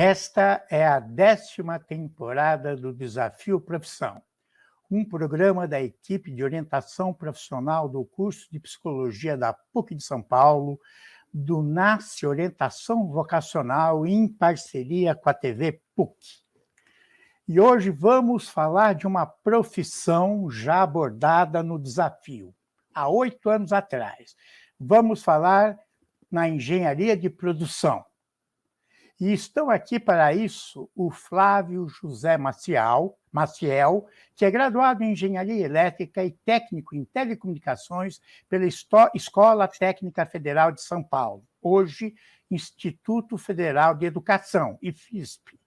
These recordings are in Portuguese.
Esta é a 10ª temporada do Desafio Profissão, um programa da equipe de orientação profissional do curso de Psicologia da PUC de São Paulo, do NASCE Orientação Vocacional em parceria com a TV PUC. E hoje vamos falar de uma profissão já abordada no desafio, há 8 anos atrás. Vamos falar na engenharia de produção. E estão aqui para isso o Flávio José Maciel, que é graduado em Engenharia Elétrica e técnico em Telecomunicações pela Escola Técnica Federal de São Paulo, hoje Instituto Federal de Educação, IFISP.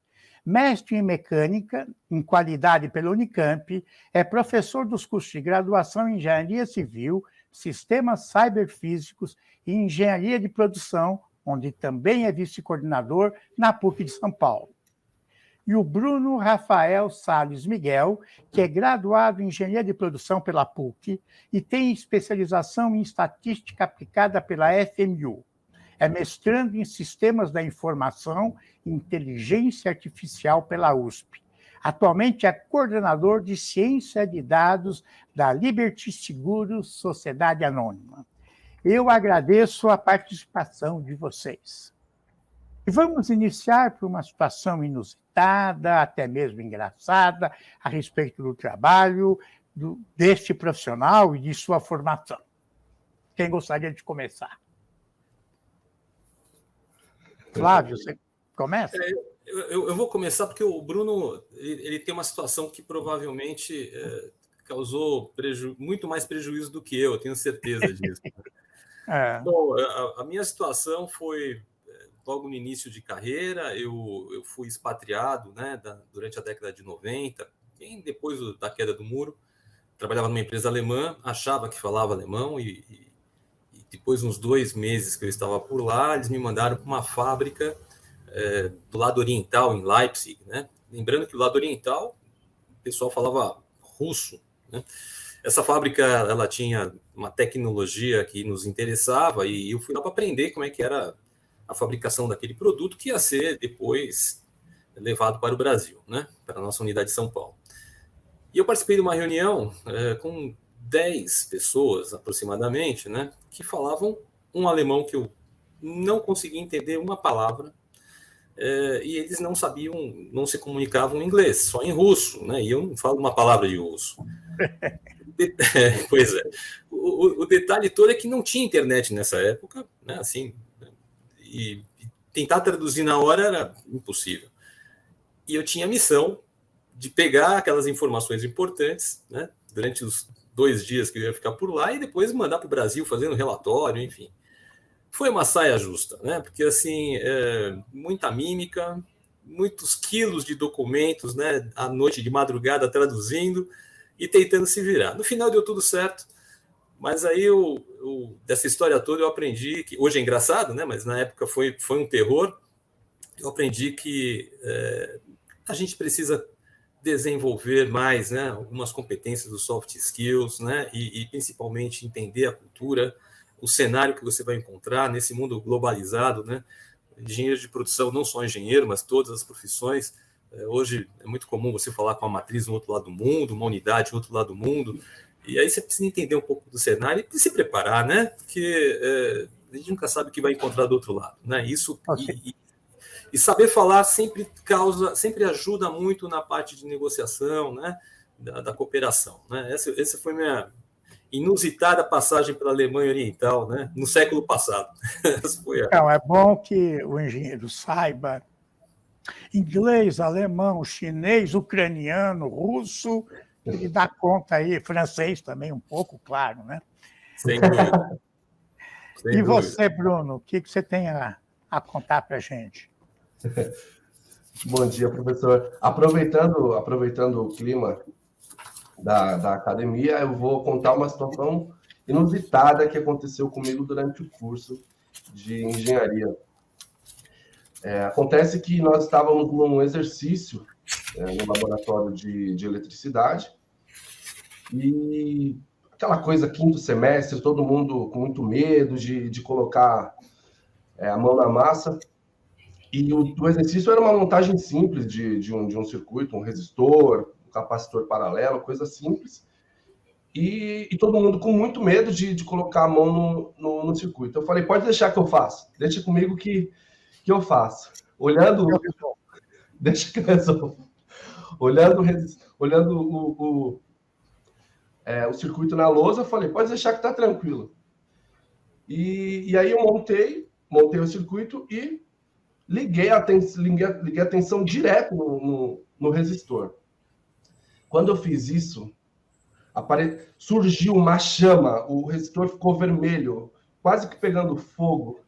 Mestre em Mecânica, em Qualidade pela Unicamp, é professor dos cursos de graduação em Engenharia Civil, Sistemas Cyberfísicos e Engenharia de Produção, onde também é vice-coordenador na PUC de São Paulo. E o Bruno Rafael Salles Miguel, que é graduado em Engenharia de Produção pela PUC e tem especialização em Estatística aplicada pela FMU. É mestrando em Sistemas da Informação e Inteligência Artificial pela USP. Atualmente é coordenador de Ciência de Dados da Liberty Seguros Sociedade Anônima. Eu agradeço a participação de vocês. E vamos iniciar por uma situação inusitada, até mesmo engraçada, a respeito do trabalho deste profissional e de sua formação. Quem gostaria de começar? Flávio, você começa? Eu vou começar porque o Bruno ele tem uma situação que provavelmente causou muito mais prejuízo do que eu tenho certeza disso. Bom, a minha situação foi logo no início de carreira. Eu fui expatriado, né, durante a década de 90, bem depois da queda do muro. Trabalhava numa empresa alemã, achava que falava alemão e depois de uns 2 meses que eu estava por lá, eles me mandaram para uma fábrica do lado oriental, em Leipzig, né? Lembrando que do lado oriental o pessoal falava russo, né? Essa fábrica ela tinha uma tecnologia que nos interessava e eu fui lá para aprender como é que era a fabricação daquele produto que ia ser depois levado para o Brasil, né? Para a nossa unidade de São Paulo. E eu participei de uma reunião com 10 pessoas aproximadamente, né? Que falavam um alemão que eu não conseguia entender uma palavra. E eles não sabiam, não se comunicavam em inglês, só em russo, né? E eu não falo uma palavra de russo. Pois é. O detalhe todo é que não tinha internet nessa época, né? Assim, e tentar traduzir na hora era impossível. E eu tinha a missão de pegar aquelas informações importantes, né? Durante os 2 dias que eu ia ficar por lá e depois mandar para o Brasil fazendo relatório, enfim. Foi uma saia justa, né? Porque assim, muita mímica, muitos quilos de documentos, né? À noite, de madrugada, traduzindo e tentando se virar. No final deu tudo certo, mas aí dessa história toda eu aprendi que hoje é engraçado, né? Mas na época foi um terror. Eu aprendi que a gente precisa desenvolver mais, né? Algumas competências dos soft skills, né? E principalmente entender a cultura, o cenário que você vai encontrar nesse mundo globalizado, né? Engenheiro de produção, não só engenheiro, mas todas as profissões. Hoje é muito comum você falar com a matriz no outro lado do mundo, uma unidade no outro lado do mundo, e aí você precisa entender um pouco do cenário e se preparar, né? Porque a gente nunca sabe o que vai encontrar do outro lado, né? Isso e saber falar sempre ajuda muito na parte de negociação, né? Da cooperação, né? Essa foi minha inusitada passagem pela Alemanha Oriental, né? No século passado. Então, é bom que o engenheiro saiba inglês, alemão, chinês, ucraniano, russo, ele dá conta aí, francês também um pouco, claro, né? Sem dúvida. E você, Bruno, o que você tem a contar para a gente? Bom dia, professor. Aproveitando o clima da academia, eu vou contar uma situação inusitada que aconteceu comigo durante o curso de engenharia. Acontece que nós estávamos num exercício no laboratório de eletricidade e aquela coisa, 5º semestre, todo mundo com muito medo de colocar a mão na massa. E o exercício era uma montagem simples de um circuito, um resistor, um capacitor paralelo, coisa simples. E todo mundo com muito medo de colocar a mão no circuito. Eu falei, pode deixar que eu faço. Deixa comigo que eu faço. Deixa que eu resolvo. Olhando o circuito na lousa, eu falei, pode deixar que tá tranquilo. E aí eu montei o circuito e liguei a tensão direto no resistor. Quando eu fiz isso, surgiu uma chama, o resistor ficou vermelho, quase que pegando fogo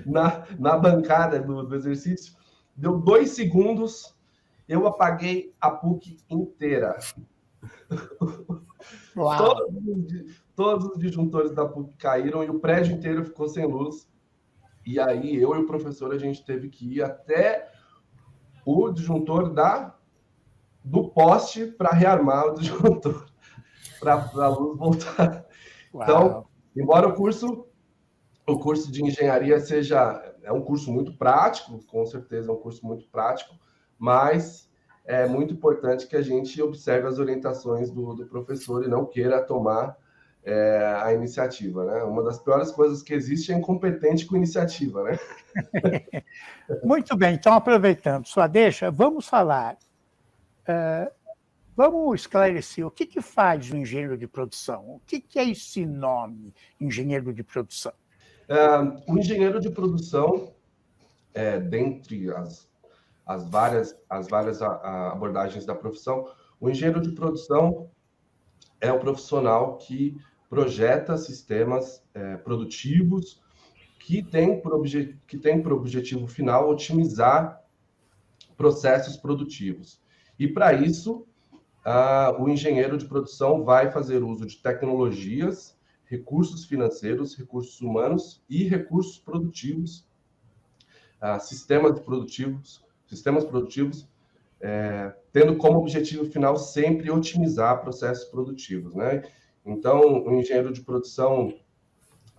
na bancada do exercício. Deu 2 segundos, eu apaguei a PUC inteira. Todos os disjuntores da PUC caíram e o prédio inteiro ficou sem luz. E aí, eu e o professor, a gente teve que ir até o disjuntor do poste para rearmar o disjuntor, para a luz voltar. Uau. Então, embora o curso de engenharia é um curso muito prático, com certeza é um curso muito prático, mas é muito importante que a gente observe as orientações do professor e não queira tomar a iniciativa, né? Uma das piores coisas que existe é incompetente com iniciativa, né? Muito bem, então aproveitando sua deixa, vamos falar, vamos esclarecer o que faz o engenheiro de produção, o que é esse nome, engenheiro de produção? O engenheiro de produção, dentre as várias abordagens da profissão, o engenheiro de produção é o profissional que projeta sistemas produtivos que tem por objetivo final otimizar processos produtivos. E, para isso, o engenheiro de produção vai fazer uso de tecnologias, recursos financeiros, recursos humanos e recursos produtivos, sistemas produtivos, tendo como objetivo final sempre otimizar processos produtivos, né? Então, o engenheiro de produção,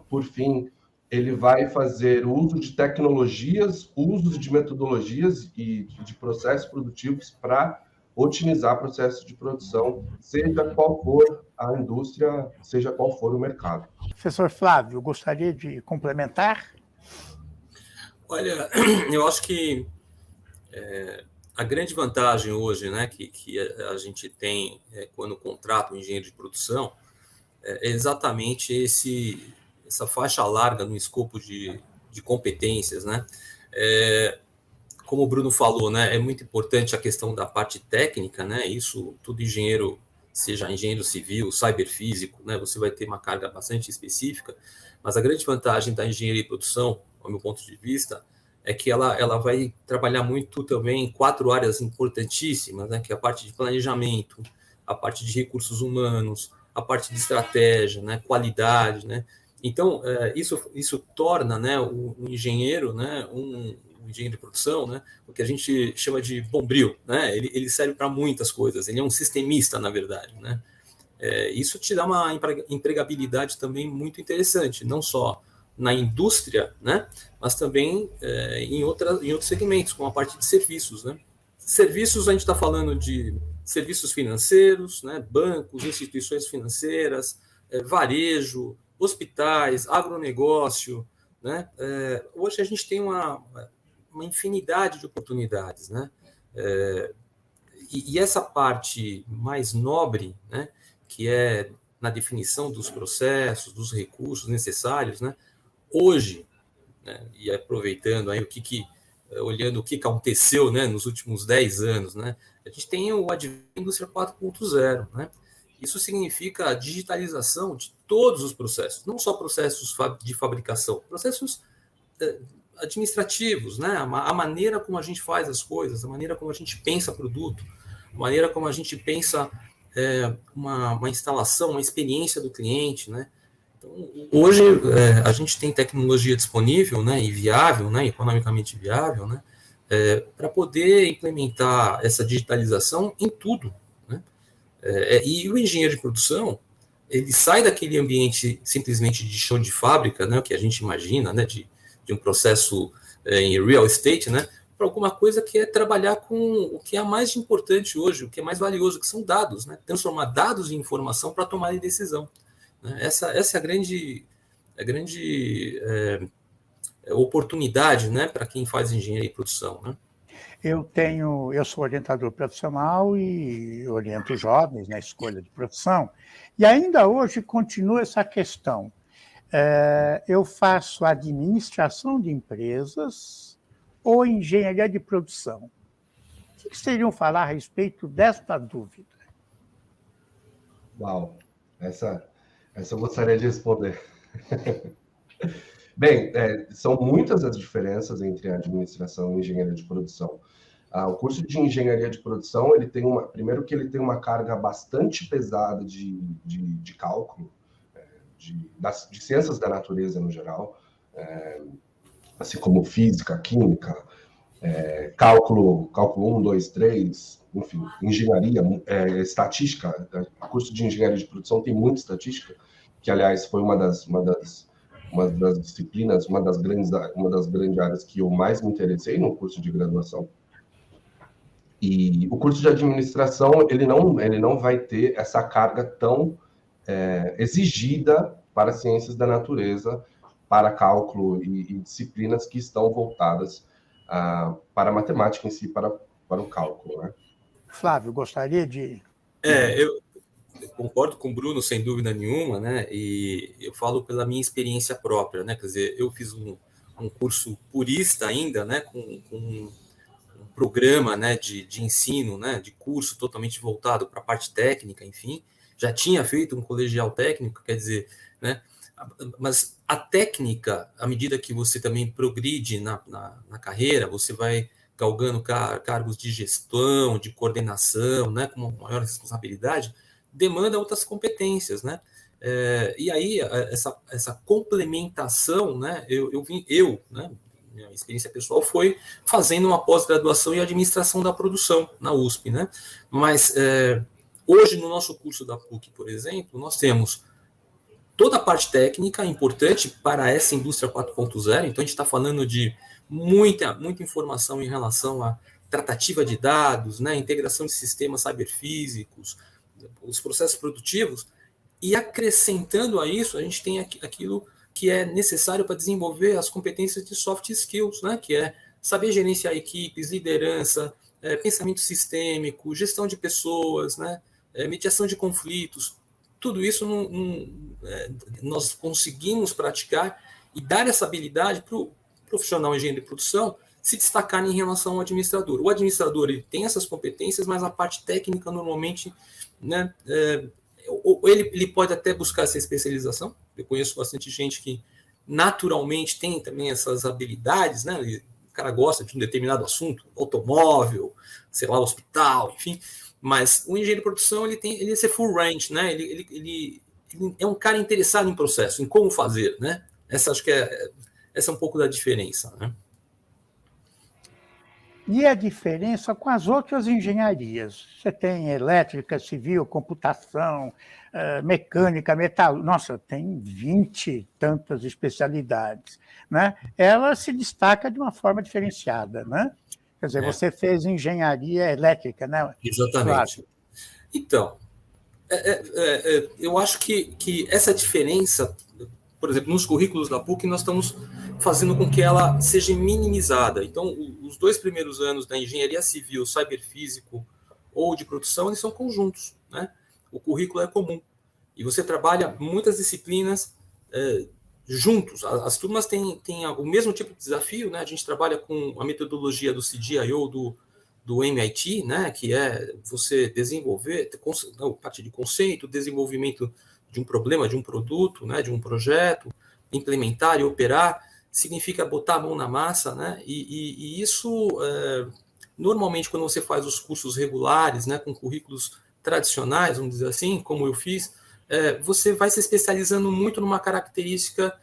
por fim, ele vai fazer uso de tecnologias, uso de metodologias e de processos produtivos para otimizar processos de produção, seja qual for a indústria, seja qual for o mercado. Professor Flávio, gostaria de complementar? Olha, eu acho que a grande vantagem hoje, né, que a gente tem quando contrata um engenheiro de produção é exatamente essa faixa larga no escopo de competências, né? Como o Bruno falou, né, é muito importante a questão da parte técnica, né? Isso, todo engenheiro, seja engenheiro civil, cyberfísico, né, você vai ter uma carga bastante específica, mas a grande vantagem da engenharia de produção, ao meu ponto de vista, é que ela vai trabalhar muito também em 4 áreas importantíssimas, né, que é a parte de planejamento, a parte de recursos humanos, a parte de estratégia, né, qualidade, né? Então, isso torna, né, o engenheiro, né, um engenheiro de produção, né, o que a gente chama de bombril, né? Ele serve para muitas coisas, ele é um sistemista, na verdade, né? Isso te dá uma empregabilidade também muito interessante, não só na indústria, né, mas também em outros segmentos, como a parte de serviços, né? Serviços, a gente está falando de serviços financeiros, né, bancos, instituições financeiras, varejo, hospitais, agronegócio, né? Hoje a gente tem uma infinidade de oportunidades, né? E essa parte mais nobre, né, que é na definição dos processos, dos recursos necessários, né? Hoje, né, e aproveitando aí olhando o que aconteceu, né, nos últimos 10 anos, né, a gente tem o advento da indústria 4.0, né? Isso significa a digitalização de todos os processos, não só processos de fabricação, processos administrativos, né? A maneira como a gente faz as coisas, a maneira como a gente pensa produto, a maneira como a gente pensa uma instalação, uma experiência do cliente, né? Então, hoje a gente tem tecnologia disponível, né, e viável, né, economicamente viável, né, para poder implementar essa digitalização em tudo, né? E o engenheiro de produção, ele sai daquele ambiente simplesmente de chão de fábrica, né, que a gente imagina, né, de um processo em real estate, né? Para alguma coisa que é trabalhar com o que é mais importante hoje, o que é mais valioso, que são dados, né? Transformar dados em informação para tomar decisão. Né? Essa é a grande oportunidade, né, para quem faz engenharia e produção, né? Eu sou orientador profissional e oriento jovens na escolha de profissão, e ainda hoje continua essa questão. Eu faço administração de empresas ou engenharia de produção? O que vocês iriam falar a respeito desta dúvida? Uau, essa eu gostaria de responder. Bem, são muitas as diferenças entre a administração e a engenharia de produção. O curso de engenharia de produção, primeiro que ele tem uma carga bastante pesada de cálculo, de ciências da natureza no geral, assim como física, química, cálculo 1, 2, 3, enfim, engenharia, estatística. O curso de engenharia de produção tem muita estatística, que, aliás, foi uma das disciplinas, uma das grandes áreas que eu mais me interessei no curso de graduação. E o curso de administração, ele não vai ter essa carga tão exigida para ciências da natureza, para cálculo e disciplinas que estão voltadas para a matemática em si, para o cálculo, né? Flávio, gostaria de... Eu concordo com o Bruno, sem dúvida nenhuma, né? E eu falo pela minha experiência própria, né? Quer dizer, eu fiz um curso purista ainda, né? Com um programa, né, de ensino, né, de curso totalmente voltado para a parte técnica, enfim. Já tinha feito um colegial técnico, quer dizer, né? Mas a técnica, à medida que você também progride na carreira, você vai galgando cargos de gestão, de coordenação, né, com uma maior responsabilidade, demanda outras competências, né? E aí, essa complementação, né, né, minha experiência pessoal foi fazendo uma pós-graduação em administração da produção na USP, né? Mas hoje, no nosso curso da PUC, por exemplo, nós temos toda a parte técnica importante para essa indústria 4.0, então a gente está falando de muita informação em relação à tratativa de dados, né, integração de sistemas cyberfísicos, os processos produtivos, e acrescentando a isso, a gente tem aquilo que é necessário para desenvolver as competências de soft skills, né, que é saber gerenciar equipes, liderança, pensamento sistêmico, gestão de pessoas, né, mediação de conflitos. Tudo isso nós conseguimos praticar e dar essa habilidade para o profissional engenheiro de produção se destacar em relação ao administrador. O administrador, ele tem essas competências, mas a parte técnica, normalmente, né, ele pode até buscar essa especialização. Eu conheço bastante gente que naturalmente tem também essas habilidades, né? O cara gosta de um determinado assunto, automóvel, sei lá, hospital, enfim. Mas o engenheiro de produção, ele é esse full range, né? Ele é um cara interessado em processo, em como fazer, né? Acho que essa é um pouco da diferença, né? E a diferença com as outras engenharias? Você tem elétrica, civil, computação, mecânica, metal... Nossa, tem 20 e tantas especialidades, né? Ela se destaca de uma forma diferenciada, né? Quer dizer, você fez engenharia elétrica, né? Exatamente. Então, eu acho que essa diferença, por exemplo, nos currículos da PUC, nós estamos fazendo com que ela seja minimizada. Então, os 2 primeiros anos da engenharia civil, cyberfísico ou de produção, eles são conjuntos, né? O currículo é comum. E você trabalha muitas disciplinas juntos. As turmas têm o mesmo tipo de desafio, né? A gente trabalha com a metodologia do CDIO, do MIT, né? Que é você desenvolver, parte de conceito, desenvolvimento de um problema, de um produto, né? De um projeto, implementar e operar, significa botar a mão na massa, né? E isso, normalmente, quando você faz os cursos regulares, né? Com currículos tradicionais, vamos dizer assim, como eu fiz, você vai se especializando muito numa característica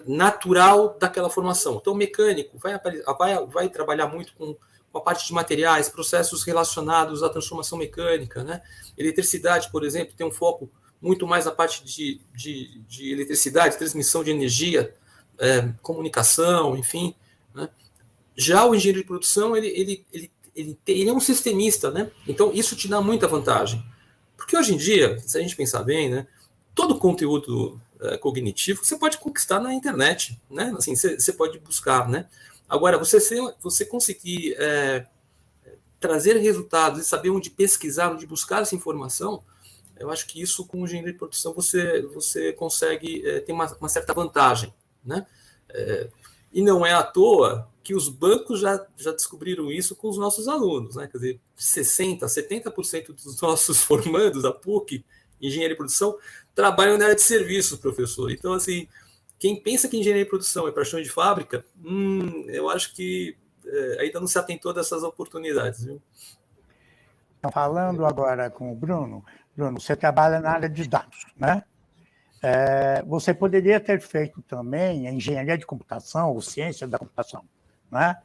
natural daquela formação. Então, o mecânico vai trabalhar muito com a parte de materiais, processos relacionados à transformação mecânica, né? Eletricidade, por exemplo, tem um foco muito mais na parte de eletricidade, transmissão de energia, comunicação, enfim, né? Já o engenheiro de produção, ele é um sistemista, né? Então, isso te dá muita vantagem. Porque hoje em dia, se a gente pensar bem, né, todo conteúdo cognitivo você pode conquistar na internet, né? Assim, você pode buscar, né? Agora, você conseguir trazer resultados e saber onde pesquisar, onde buscar essa informação, eu acho que isso, com o engenheiro de produção, você consegue ter uma certa vantagem, né? E não é à toa que os bancos já descobriram isso com os nossos alunos, né? Quer dizer, 60%, 70% dos nossos formandos da PUC, engenharia de produção, trabalham na área de serviços, professor. Então, assim, quem pensa que engenharia de produção é para chão de fábrica, eu acho que ainda não se atentou dessas oportunidades, viu? Então, falando agora com o Bruno, você trabalha na área de dados, né? Você poderia ter feito também a engenharia de computação ou ciência da computação, né?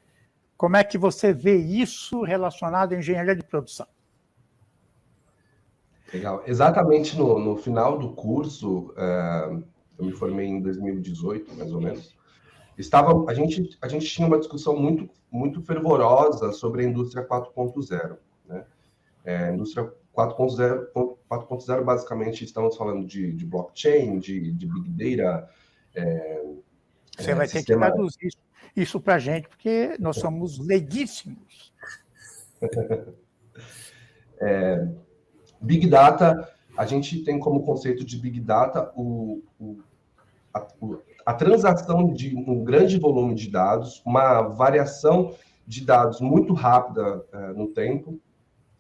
Como é que você vê isso relacionado à engenharia de produção? Legal. Exatamente no final do curso, eu me formei em 2018, mais ou menos, a gente tinha uma discussão muito, muito fervorosa sobre a indústria 4.0, né? A indústria 4.0, basicamente, estamos falando de blockchain, de big data. Você vai ter que traduzir isso para a gente, porque nós somos leiguíssimos. Big Data, a gente tem como conceito de Big Data a transação de um grande volume de dados, uma variação de dados muito rápida no tempo,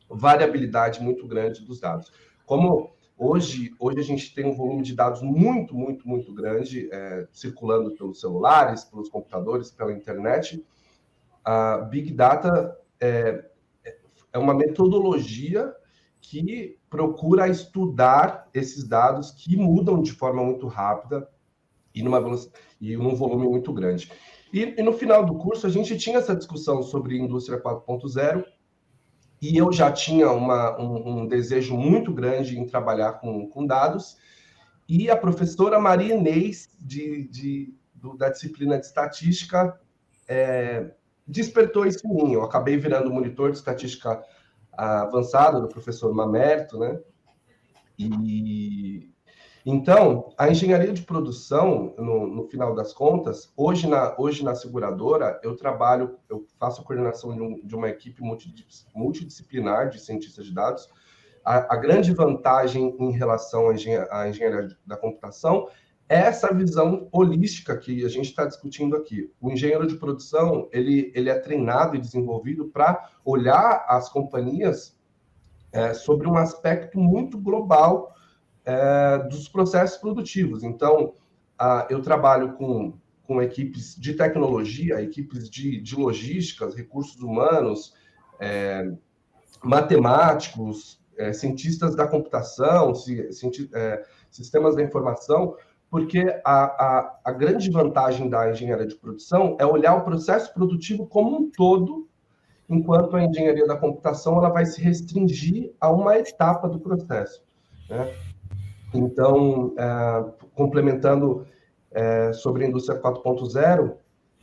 variabilidade muito grande dos dados. Como hoje a gente tem um volume de dados muito, muito, muito grande circulando pelos celulares, pelos computadores, pela internet, a Big Data é uma metodologia que procura estudar esses dados que mudam de forma muito rápida e num volume muito grande. E no final do curso, a gente tinha essa discussão sobre indústria 4.0, e eu já tinha um desejo muito grande em trabalhar com dados, e a professora Maria Inês, da disciplina de estatística, despertou isso em mim. Eu acabei virando monitor de estatística avançada do professor Mamerto, né? E então, a engenharia de produção, no final das contas, hoje na seguradora, eu faço a coordenação de uma equipe multidisciplinar de cientistas de dados. A grande vantagem em relação à engenharia da computação é essa visão holística que a gente está discutindo aqui. O engenheiro de produção, ele é treinado e desenvolvido para olhar as companhias sobre um aspecto muito global dos processos produtivos. Então, eu trabalho com equipes de tecnologia, equipes de logística, recursos humanos, matemáticos, cientistas da computação, sistemas da informação, porque a grande vantagem da engenharia de produção é olhar o processo produtivo como um todo, enquanto a engenharia da computação ela vai se restringir a uma etapa do processo, né? Então, complementando sobre a indústria 4.0,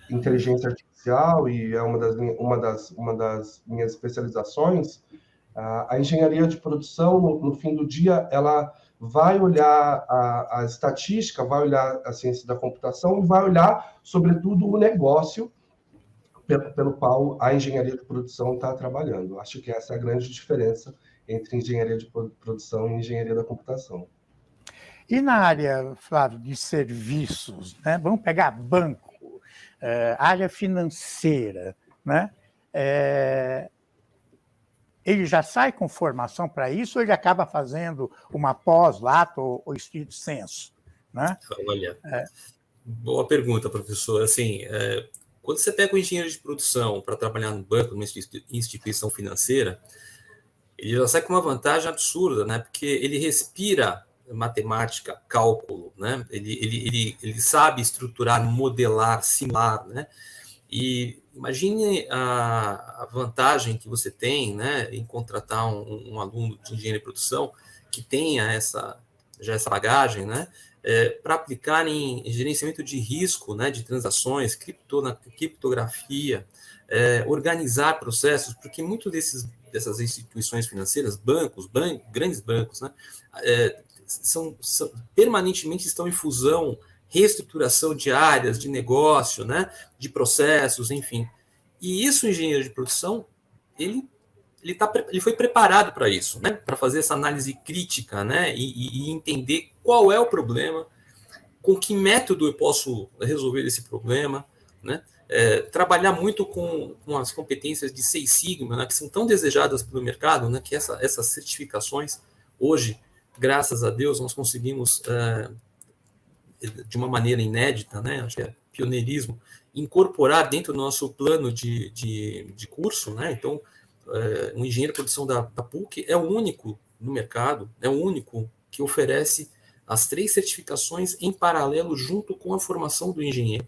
inteligência artificial, e é uma das minhas especializações, a engenharia de produção, no fim do dia, ela vai olhar a estatística, vai olhar a ciência da computação e vai olhar, sobretudo, o negócio pelo qual a engenharia de produção está trabalhando. Acho que essa é a grande diferença entre engenharia de produção e engenharia da computação. E na área, Flávio, de serviços, né? Vamos pegar banco, área financeira, né? Ele já sai com formação para isso ou ele acaba fazendo uma pós-lato ou estrito sensu, né? Olha, boa pergunta, professor. Assim, quando você pega o engenheiro de produção para trabalhar no banco, numa instituição financeira, ele já sai com uma vantagem absurda, né? Porque ele respira matemática, cálculo, né? Ele sabe estruturar, modelar, simular, né? E imagine a vantagem que você tem, né, em contratar um aluno de engenharia de produção que tenha essa bagagem, né? para aplicar em gerenciamento de risco, né, de transações, criptografia, organizar processos, porque muitas dessas instituições financeiras, grandes bancos, né, permanentemente estão em fusão, reestruturação de áreas de negócio, né, de processos, enfim. E isso, o engenheiro de produção, ele foi preparado para isso, né? Para fazer essa análise crítica, né? E entender qual é o problema, com que método eu posso resolver esse problema, né? Trabalhar muito com as competências de Seis Sigma, né? Que são tão desejadas pelo mercado, né? Que essas certificações, hoje, graças a Deus, nós conseguimos, de uma maneira inédita, né? Acho que é pioneirismo, incorporar dentro do nosso plano de curso, né? Então, um engenheiro de produção da PUC é o único no mercado, é o único que oferece as 3 certificações em paralelo junto com a formação do engenheiro.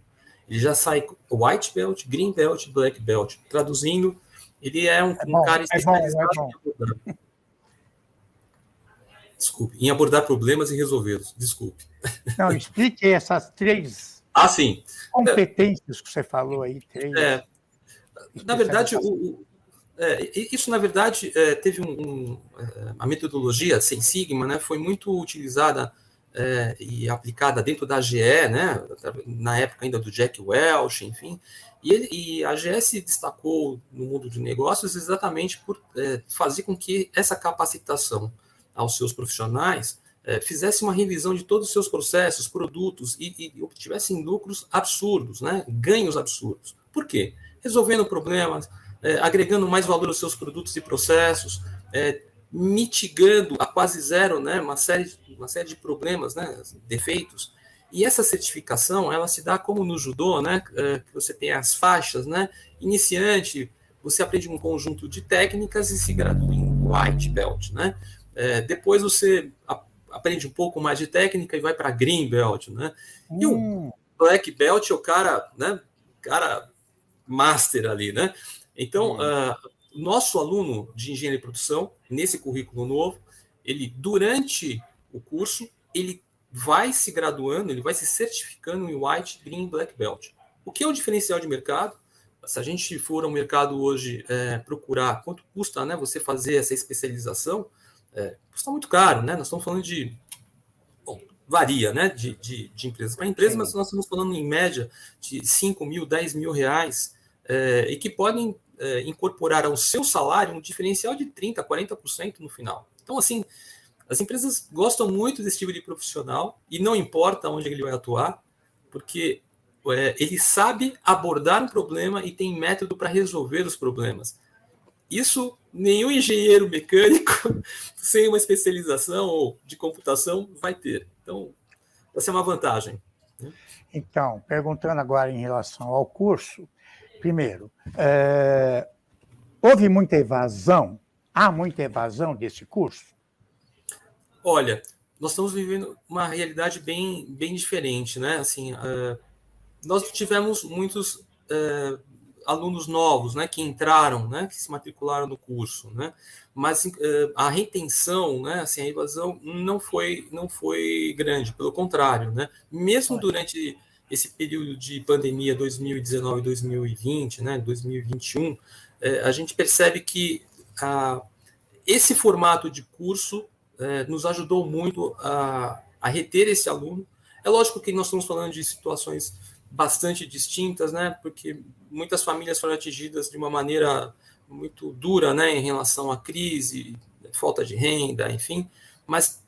Ele já sai White Belt, Green Belt, Black Belt. Traduzindo, ele é um cara especializado em abordar problemas e resolvê-los. Desculpe. Não, explique essas 3 competências que você falou aí. 3. Na verdade, isso, na verdade, teve a metodologia Seis Sigma, né, foi muito utilizada e aplicada dentro da GE, né, na época ainda do Jack Welch, enfim, e a GE se destacou no mundo de negócios exatamente por fazer com que essa capacitação aos seus profissionais fizesse uma revisão de todos os seus processos, produtos e obtivessem lucros absurdos, né, ganhos absurdos. Por quê? Resolvendo problemas, agregando mais valor aos seus produtos e processos, mitigando a quase zero, né, uma série de problemas, né, defeitos. E essa certificação, ela se dá como no judô, né, que você tem as faixas, né, iniciante, você aprende um conjunto de técnicas e se gradua em White Belt, né. Depois você aprende um pouco mais de técnica e vai para Green Belt, né. E o Black Belt é o cara, né, master ali, né. Então, nosso aluno de engenharia de produção, nesse currículo novo, ele, durante o curso, ele vai se graduando, ele vai se certificando em White, Green, Black Belt. O que é o diferencial de mercado? Se a gente for ao mercado hoje procurar quanto custa, né, você fazer essa especialização, custa muito caro, né? Nós estamos falando de... Bom, varia, né, de empresas para empresa, mas nós estamos falando em média de 5 mil, 10 mil reais, e que podem incorporar ao seu salário um diferencial de 30%, 40% no final. Então, assim, as empresas gostam muito desse tipo de profissional e não importa onde ele vai atuar, porque ele sabe abordar um problema e tem método para resolver os problemas. Isso nenhum engenheiro mecânico sem uma especialização ou de computação vai ter. Então, essa é uma vantagem. Então, perguntando agora em relação ao curso, primeiro, houve muita evasão? Há muita evasão desse curso? Olha, nós estamos vivendo uma realidade bem diferente, né? Assim, nós tivemos muitos alunos novos, né, que entraram, né, que se matricularam no curso, né? Mas a retenção, né, assim, a evasão não foi grande, pelo contrário, né? Mesmo durante esse período de pandemia 2019 e 2020, né, 2021, a gente percebe que esse formato de curso nos ajudou muito a reter esse aluno. É lógico que nós estamos falando de situações bastante distintas, né, porque muitas famílias foram atingidas de uma maneira muito dura, né, em relação à crise, falta de renda, enfim, mas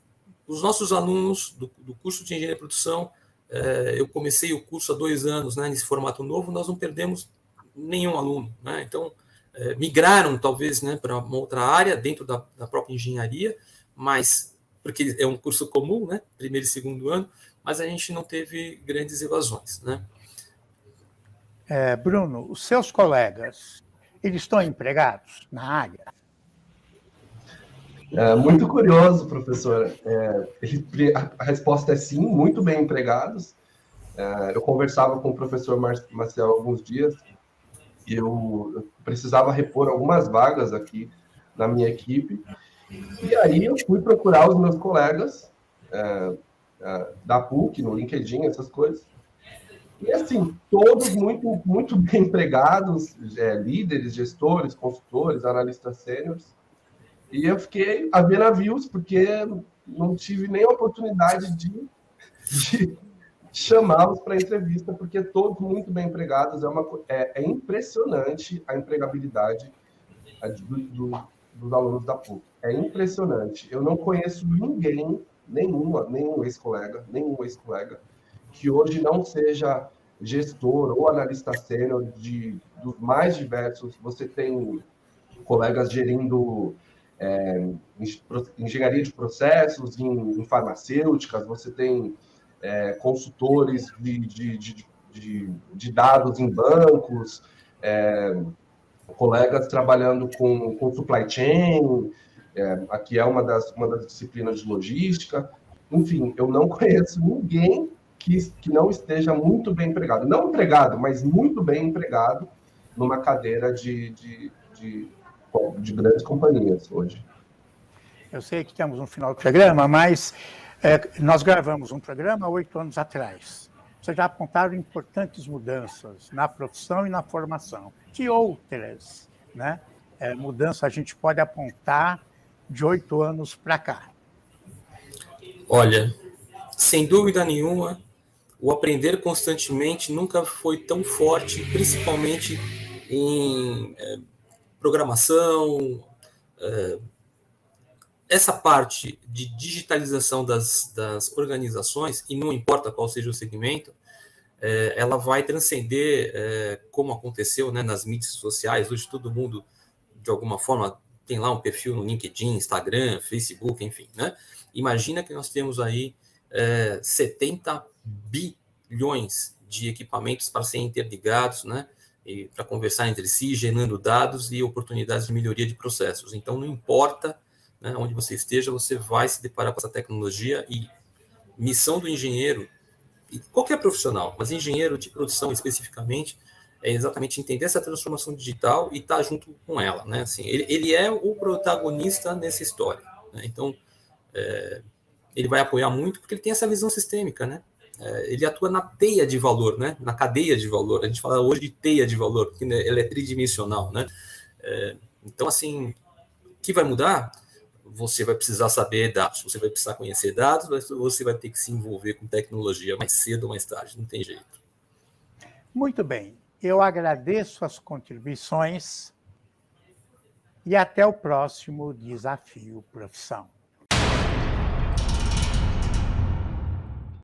os nossos alunos do curso de Engenharia de Produção, eu comecei o curso há 2 anos, né, nesse formato novo, nós não perdemos nenhum aluno, né, então migraram talvez, né, para uma outra área dentro da própria engenharia, mas porque é um curso comum, né, 1º e 2º ano, mas a gente não teve grandes evasões, né. Bruno, os seus colegas, eles estão empregados na área? Muito curioso, professor. A resposta é sim, muito bem empregados. Eu conversava com o professor Marcelo alguns dias e eu precisava repor algumas vagas aqui na minha equipe. E aí eu fui procurar os meus colegas da PUC, no LinkedIn, essas coisas. E, assim, todos muito, muito bem empregados, líderes, gestores, consultores, analistas sêniores. E eu fiquei a ver navios, porque não tive nem a oportunidade de chamá-los para entrevista, porque todos muito bem empregados. É impressionante a empregabilidade dos alunos da PUC. É impressionante. Eu não conheço ninguém, nenhum ex-colega, que hoje não seja gestor ou analista sênior dos mais diversos. Você tem colegas gerindo engenharia de processos em farmacêuticas, você tem consultores de dados em bancos, colegas trabalhando com supply chain, aqui é uma das disciplinas de logística. Enfim, eu não conheço ninguém que não esteja muito bem empregado. Não empregado, mas muito bem empregado numa cadeira de grandes companhias hoje. Eu sei que temos um final do programa, mas nós gravamos um programa há 8 anos atrás. Vocês já apontaram importantes mudanças na profissão e na formação. Que outras, né, mudanças a gente pode apontar de 8 anos para cá? Olha, sem dúvida nenhuma, o aprender constantemente nunca foi tão forte, principalmente em programação, essa parte de digitalização das organizações, e não importa qual seja o segmento, ela vai transcender, como aconteceu, né, nas mídias sociais. Hoje todo mundo, de alguma forma, tem lá um perfil no LinkedIn, Instagram, Facebook, enfim, né? Imagina que nós temos aí 70 bilhões de equipamentos para serem interligados, né, e para conversar entre si, gerando dados e oportunidades de melhoria de processos. Então, não importa, né, onde você esteja, você vai se deparar com essa tecnologia. E missão do engenheiro, e qualquer profissional, mas engenheiro de produção especificamente, é exatamente entender essa transformação digital e estar junto com ela, né? Assim, ele é o protagonista nessa história, né? Então, ele vai apoiar muito porque ele tem essa visão sistêmica, né? Ele atua na teia de valor, né? Na cadeia de valor. A gente fala hoje de teia de valor, porque ela é tridimensional, né? Então, assim, o que vai mudar? Você vai precisar saber dados, você vai precisar conhecer dados, você vai ter que se envolver com tecnologia mais cedo ou mais tarde, não tem jeito. Muito bem, eu agradeço as contribuições e até o próximo Desafio Profissão.